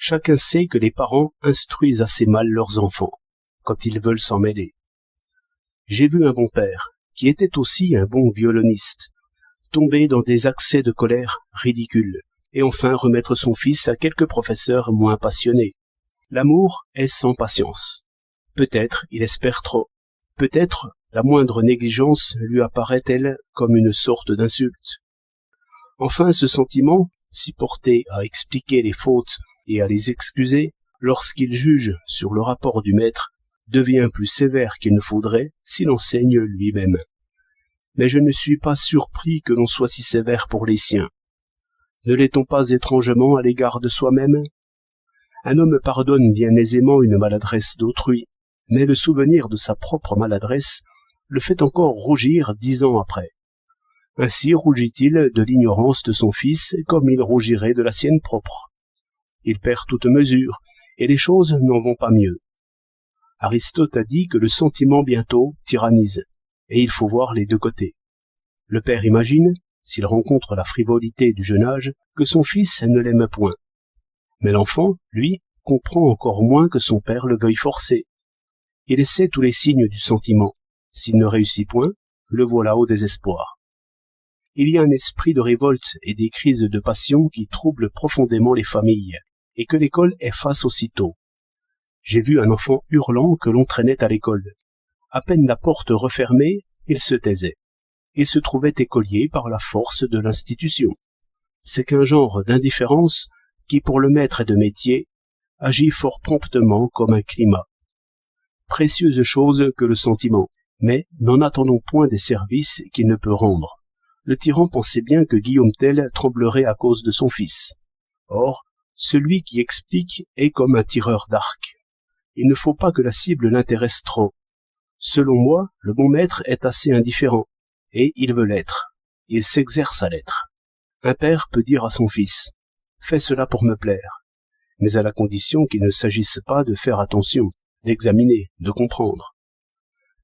Chacun sait que les parents instruisent assez mal leurs enfants, quand ils veulent s'en mêler. J'ai vu un bon père, qui était aussi un bon violoniste, tomber dans des accès de colère ridicules, et enfin remettre son fils à quelques professeurs moins passionnés. L'amour est sans patience. Peut-être il espère trop. Peut-être la moindre négligence lui apparaît-elle comme une sorte d'insulte. Enfin, ce sentiment, si porté à expliquer les fautes et à les excuser, lorsqu'il juge sur le rapport du maître, devient plus sévère qu'il ne faudrait s'il enseigne lui-même. Mais je ne suis pas surpris que l'on soit si sévère pour les siens. Ne l'est-on pas étrangement à l'égard de soi-même? Un homme pardonne bien aisément une maladresse d'autrui, mais le souvenir de sa propre maladresse le fait encore rougir 10 ans après. Ainsi rougit-il de l'ignorance de son fils comme il rougirait de la sienne propre. Il perd toute mesure, et les choses n'en vont pas mieux. Aristote a dit que le sentiment bientôt tyrannise, et il faut voir les deux côtés. Le père imagine, s'il rencontre la frivolité du jeune âge, que son fils ne l'aime point. Mais l'enfant, lui, comprend encore moins que son père le veuille forcer. Il essaie tous les signes du sentiment. S'il ne réussit point, le voilà au désespoir. Il y a un esprit de révolte et des crises de passion qui troublent profondément les familles, et que l'école efface aussitôt. J'ai vu un enfant hurlant que l'on traînait à l'école. À peine la porte refermée, il se taisait. Il se trouvait écolier par la force de l'institution. C'est qu'un genre d'indifférence qui, pour le maître de métier, agit fort promptement comme un climat. Précieuse chose que le sentiment, mais n'en attendons point des services qu'il ne peut rendre. Le tyran pensait bien que Guillaume Tell tremblerait à cause de son fils. Or, celui qui explique est comme un tireur d'arc. Il ne faut pas que la cible l'intéresse trop. Selon moi, le bon maître est assez indifférent, et il veut l'être. Il s'exerce à l'être. Un père peut dire à son fils « Fais cela pour me plaire », mais à la condition qu'il ne s'agisse pas de faire attention, d'examiner, de comprendre.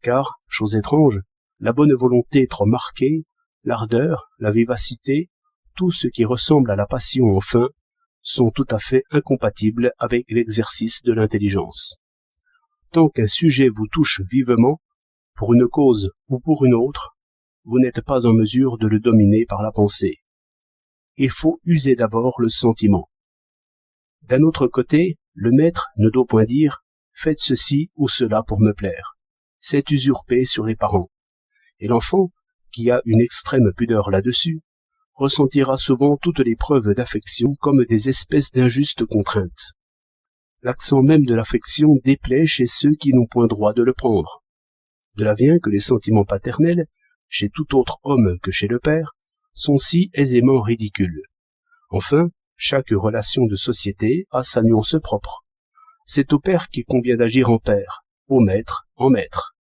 Car, chose étrange, la bonne volonté trop marquée, l'ardeur, la vivacité, tout ce qui ressemble à la passion enfin, sont tout à fait incompatibles avec l'exercice de l'intelligence. Tant qu'un sujet vous touche vivement, pour une cause ou pour une autre, vous n'êtes pas en mesure de le dominer par la pensée. Il faut user d'abord le sentiment. D'un autre côté, le maître ne doit point dire « faites ceci ou cela pour me plaire ». C'est usurper sur les parents. Et l'enfant, qui a une extrême pudeur là-dessus, ressentira souvent toutes les preuves d'affection comme des espèces d'injustes contraintes. L'accent même de l'affection déplaît chez ceux qui n'ont point droit de le prendre. De là vient que les sentiments paternels, chez tout autre homme que chez le père, sont si aisément ridicules. Enfin, chaque relation de société a sa nuance propre. C'est au père qu'il convient d'agir en père, au maître en maître.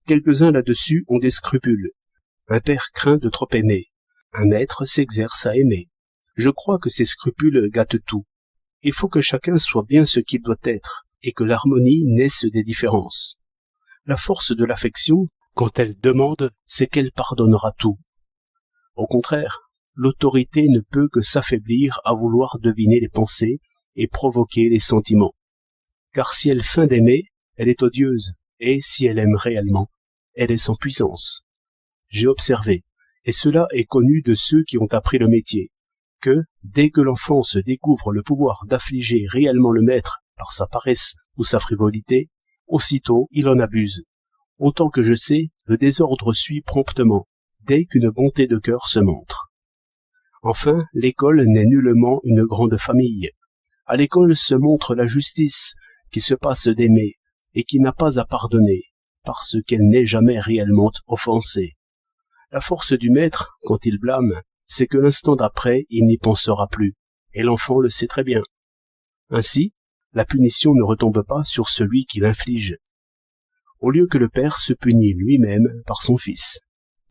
Quelques-uns là-dessus ont des scrupules. Un père craint de trop aimer. Un maître s'exerce à aimer. Je crois que ces scrupules gâtent tout. Il faut que chacun soit bien ce qu'il doit être, et que l'harmonie naisse des différences. La force de l'affection, quand elle demande, c'est qu'elle pardonnera tout. Au contraire, l'autorité ne peut que s'affaiblir à vouloir deviner les pensées et provoquer les sentiments. Car si elle feint d'aimer, elle est odieuse, et si elle aime réellement, elle est sans puissance. J'ai observé, et cela est connu de ceux qui ont appris le métier, que, dès que l'enfant se découvre le pouvoir d'affliger réellement le maître par sa paresse ou sa frivolité, aussitôt il en abuse. Autant que je sais, le désordre suit promptement, dès qu'une bonté de cœur se montre. Enfin, l'école n'est nullement une grande famille. À l'école se montre la justice, qui se passe d'aimer, et qui n'a pas à pardonner, parce qu'elle n'est jamais réellement offensée. La force du maître, quand il blâme, c'est que l'instant d'après, il n'y pensera plus, et l'enfant le sait très bien. Ainsi, la punition ne retombe pas sur celui qui l'inflige, au lieu que le père se punit lui-même par son fils.